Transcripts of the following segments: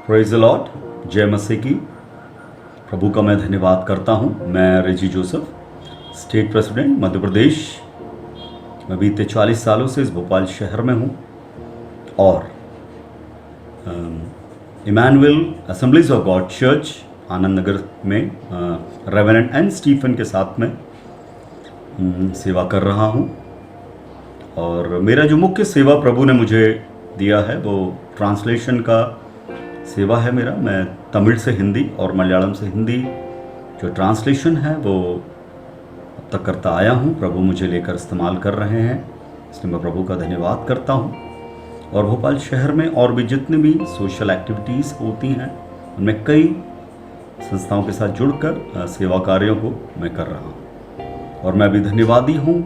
Praise the Lord, जय मसीह की। प्रभु का मैं धन्यवाद करता हूँ। मैं रेजी Joseph, state president Madhya Pradesh. मैं बीते 40 सालों से इस भोपाल शहर में हूँ और Emmanuel assemblies of God church Anand Nagar में रेवरेंड एन स्टीफन के साथ में सेवा कर रहा हूँ। और मेरा जो मुख्य सेवा प्रभु ने मुझे दिया है वो ट्रांसलेशन का सेवा है मेरा। मैं तमिल से हिंदी और मलयालम से हिंदी जो ट्रांसलेशन है वो अब तक करता आया हूँ। प्रभु मुझे लेकर इस्तेमाल कर रहे हैं, इसलिए मैं प्रभु का धन्यवाद करता हूँ। और भोपाल शहर में और भी जितनी भी सोशल एक्टिविटीज़ होती हैं उनमें कई संस्थाओं के साथ जुड़कर सेवा कार्यों को मैं कर रहा हूँ। और मैं भी धन्यवादी हूँ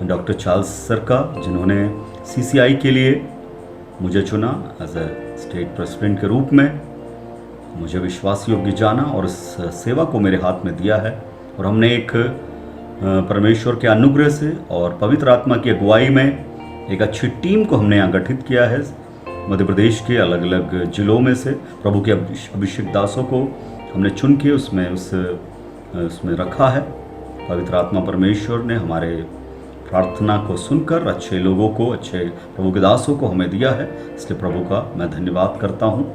डॉक्टर चार्ल्स सर का, जिन्होंने सीसीआई के लिए मुझे चुना एज ए स्टेट प्रेसिडेंट के रूप में, मुझे विश्वास योग्य जाना और इस सेवा को मेरे हाथ में दिया है। और हमने एक परमेश्वर के अनुग्रह से और पवित्र आत्मा की अगुवाई में एक अच्छी टीम को हमने यहाँ गठित किया है। मध्य प्रदेश के अलग अलग जिलों में से प्रभु के अभिषेक दासों को हमने चुन के उसमें रखा है। पवित्र आत्मा परमेश्वर ने हमारे प्रार्थना को सुनकर अच्छे लोगों को, अच्छे प्रभु के दासों को हमें दिया है, इसलिए प्रभु का मैं धन्यवाद करता हूँ।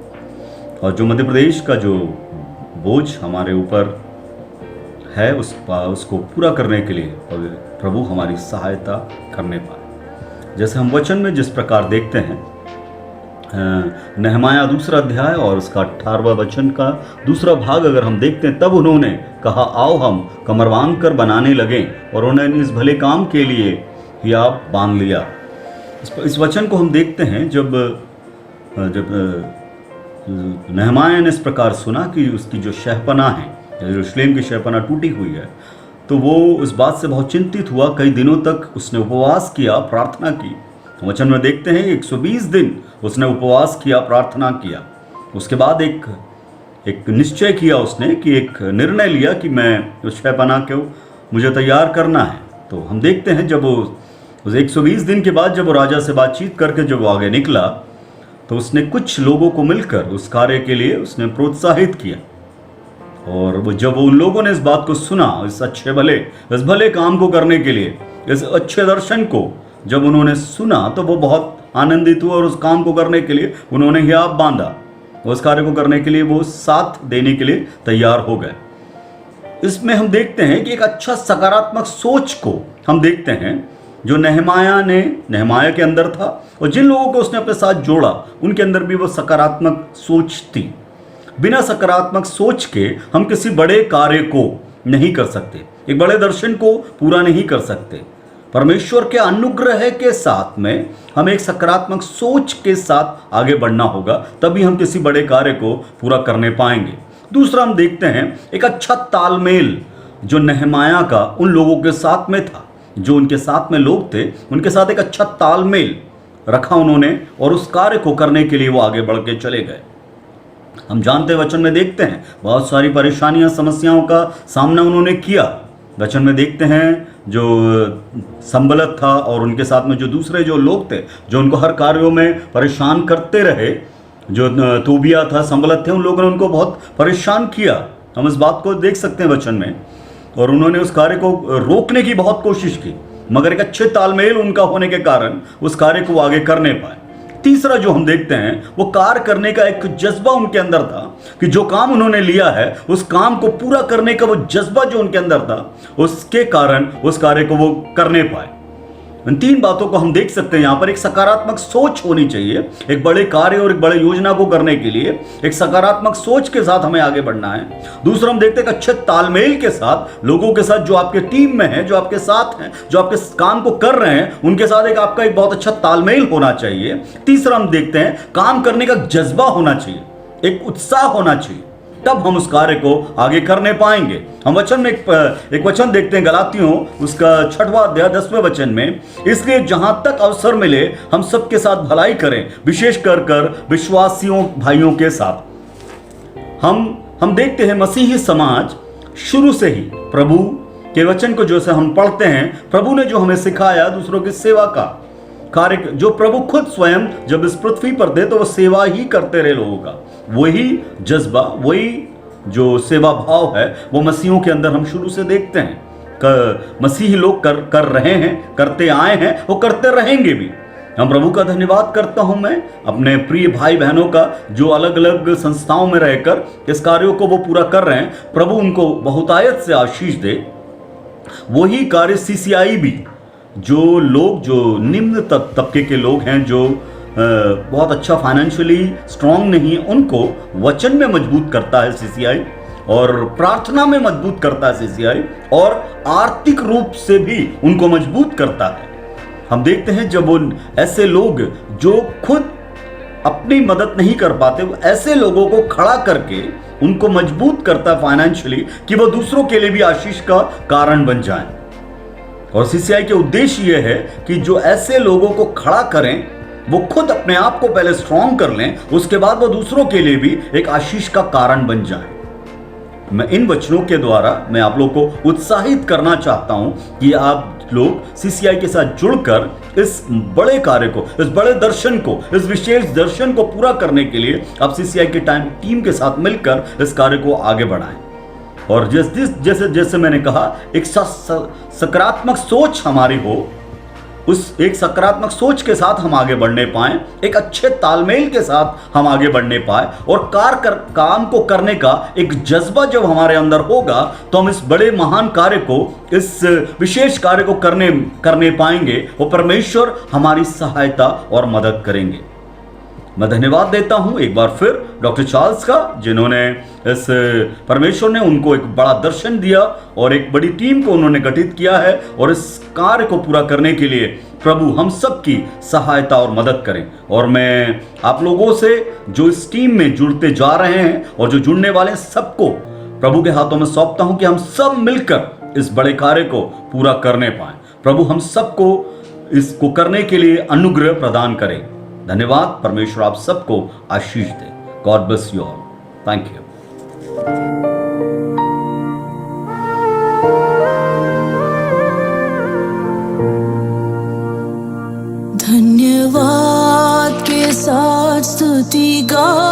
और जो मध्य प्रदेश का जो बोझ हमारे ऊपर है उसको पूरा करने के लिए प्रभु हमारी सहायता करने पाए। जैसे हम वचन में जिस प्रकार देखते हैं, नहमाया 2 अध्याय और उसका 18वां वचन का दूसरा भाग अगर हम देखते हैं, तब उन्होंने कहा आओ हम कमर बांध कर बनाने लगे, और उन्होंने इस भले काम के लिए हियाव बांध लिया। इस वचन को हम देखते हैं जब नहमाया ने इस प्रकार सुना कि उसकी जो शहपना है, यरूशलेम की शहपना टूटी हुई है, तो वो उस बात से बहुत चिंतित हुआ। कई दिनों तक उसने उपवास किया, प्रार्थना की। वचन में देखते हैं 120 दिन उसने उपवास किया, प्रार्थना किया। उसके बाद एक निश्चय किया उसने कि एक निर्णय लिया कि मैं उस शहपना को मुझे तैयार करना है। तो हम देखते हैं जब उस 120 दिन के बाद जब वो राजा से बातचीत करके जब वो आगे निकला, तो उसने कुछ लोगों को मिलकर उस कार्य के लिए उसने प्रोत्साहित किया। और जब उन लोगों ने इस बात को सुना, इस भले काम को करने के लिए, इस अच्छे दर्शन को जब उन्होंने सुना, तो वो बहुत आनंदित हुए और उस काम को करने के लिए उन्होंने हियाव बांधा। उस कार्य को करने के लिए वो साथ देने के लिए तैयार हो गए। इसमें हम देखते हैं कि एक अच्छा सकारात्मक सोच को हम देखते हैं जो नहमाया के अंदर था, और जिन लोगों को उसने अपने साथ जोड़ा उनके अंदर भी वो सकारात्मक सोच थी। बिना सकारात्मक सोच के हम किसी बड़े कार्य को नहीं कर सकते, एक बड़े दर्शन को पूरा नहीं कर सकते। परमेश्वर के अनुग्रह के साथ में हमें एक सकारात्मक सोच के साथ आगे बढ़ना होगा, तभी हम किसी बड़े कार्य को पूरा करने पाएंगे। दूसरा हम देखते हैं एक अच्छा तालमेल जो नहमाया का उन लोगों के साथ में था, जो उनके साथ में लोग थे, उनके साथ एक अच्छा तालमेल रखा उन्होंने, और उस कार्य को करने के लिए वो आगे बढ़ के चले गए। हम जानते वचन में देखते हैं बहुत सारी परेशानियां, समस्याओं का सामना उन्होंने किया। वचन में देखते हैं जो संबलत था और उनके साथ में जो दूसरे जो लोग थे जो उनको हर कार्यों में परेशान करते रहे, जो तोबिया था, संबलत थे, उन लोगों ने उनको बहुत परेशान किया। हम इस बात को देख सकते हैं वचन में। और उन्होंने उस कार्य को रोकने की बहुत कोशिश की, मगर एक अच्छे तालमेल उनका होने के कारण उस कार्य को आगे करने पाए। तीसरा जो हम देखते हैं वो कार्य करने का एक जज्बा उनके अंदर था कि जो काम उन्होंने लिया है उस काम को पूरा करने का वो जज्बा जो उनके अंदर था, उसके कारण उस कार्य को वो करने पाए। इन 3 बातों को हम देख सकते हैं यहाँ पर। एक सकारात्मक सोच होनी चाहिए एक बड़े कार्य और एक बड़े योजना को करने के लिए, एक सकारात्मक सोच के साथ हमें आगे बढ़ना है। दूसरा हम देखते हैं एक अच्छे तालमेल के साथ, लोगों के साथ जो आपके टीम में है, जो आपके साथ हैं, जो आपके काम को कर रहे हैं, उनके साथ आपका एक बहुत अच्छा तालमेल होना चाहिए। तीसरा हम देखते हैं काम करने का जज्बा होना चाहिए, एक उत्साह होना चाहिए, तब हम उस कार्य को आगे करने पाएंगे। हम वचन में एक वचन देखते हैं गलातियों उसका 6वां अध्याय 10वें वचन में, इसलिए जहां तक अवसर मिले हम सबके साथ भलाई करें, विशेष कर विश्वासियों भाइयों के साथ। हम देखते हैं मसीही समाज शुरू से ही प्रभु के वचन को जो से हम पढ़ते हैं, प्रभु ने जो हमें सिखाया दूसरों की सेवा का, कार्य जो प्रभु खुद स्वयं जब इस पृथ्वी पर थे तो वो सेवा ही करते रहे लोगों का। वही जज्बा, वही जो सेवा भाव है वो मसीहों के अंदर हम शुरू से देखते हैं। मसीही लोग कर रहे हैं, करते आए हैं, वो करते रहेंगे भी। हम प्रभु का धन्यवाद करता हूं मैं अपने प्रिय भाई बहनों का जो अलग अलग संस्थाओं में रहकर इस कार्यों को वो पूरा कर रहे हैं। प्रभु उनको बहुतायत से आशीष दे। वही कार्य सीसीआई भी, जो लोग जो निम्न तबके के लोग हैं, जो बहुत अच्छा फाइनेंशियली स्ट्रांग नहीं, उनको वचन में मजबूत करता है सीसीआई, और प्रार्थना में मजबूत करता है सीसीआई, और आर्थिक रूप से भी उनको मजबूत करता है। हम देखते हैं जब उन ऐसे लोग जो खुद अपनी मदद नहीं कर पाते, वो ऐसे लोगों को खड़ा करके उनको मजबूत करता है फाइनेंशियली, कि वो दूसरों के लिए भी आशीष का कारण बन जाएं। और सीसीआई के उद्देश्य यह है कि जो ऐसे लोगों को खड़ा करें, वो खुद अपने आप को पहले स्ट्रांग कर लें, उसके बाद वो दूसरों के लिए भी एक आशीष का कारण बन जाएं। मैं इन वचनों के द्वारा मैं आप लोग को उत्साहित करना चाहता हूं कि आप लोग सीसीआई के साथ जुड़कर इस बड़े कार्य को, इस बड़े दर्शन को, इस विशेष दर्शन को पूरा करने के लिए आप सीसीआई की टीम के साथ मिलकर इस कार्य को आगे बढ़ाएं। और जैसे जैसे मैंने कहा, एक सकारात्मक सोच हमारी हो, उस एक सकारात्मक सोच के साथ हम आगे बढ़ने पाएं, एक अच्छे तालमेल के साथ हम आगे बढ़ने पाए, और काम को करने का एक जज्बा जब हमारे अंदर होगा तो हम इस बड़े महान कार्य को, इस विशेष कार्य को करने पाएंगे, और परमेश्वर हमारी सहायता और मदद करेंगे। मैं धन्यवाद देता हूं एक बार फिर डॉक्टर चार्ल्स का, जिन्होंने इस परमेश्वर ने उनको एक बड़ा दर्शन दिया और एक बड़ी टीम को उन्होंने गठित किया है, और इस कार्य को पूरा करने के लिए प्रभु हम सब की सहायता और मदद करें। और मैं आप लोगों से जो इस टीम में जुड़ते जा रहे हैं और जो जुड़ने वाले हैं, सबको प्रभु के हाथों में सौंपता हूं कि हम सब मिलकर इस बड़े कार्य को पूरा करने पाएं। प्रभु हम सबको इसको करने के लिए अनुग्रह प्रदान करें। धन्यवाद। परमेश्वर आप सबको आशीष दे। God bless you all. Thank you. धन्यवाद के साथ स्तुति गा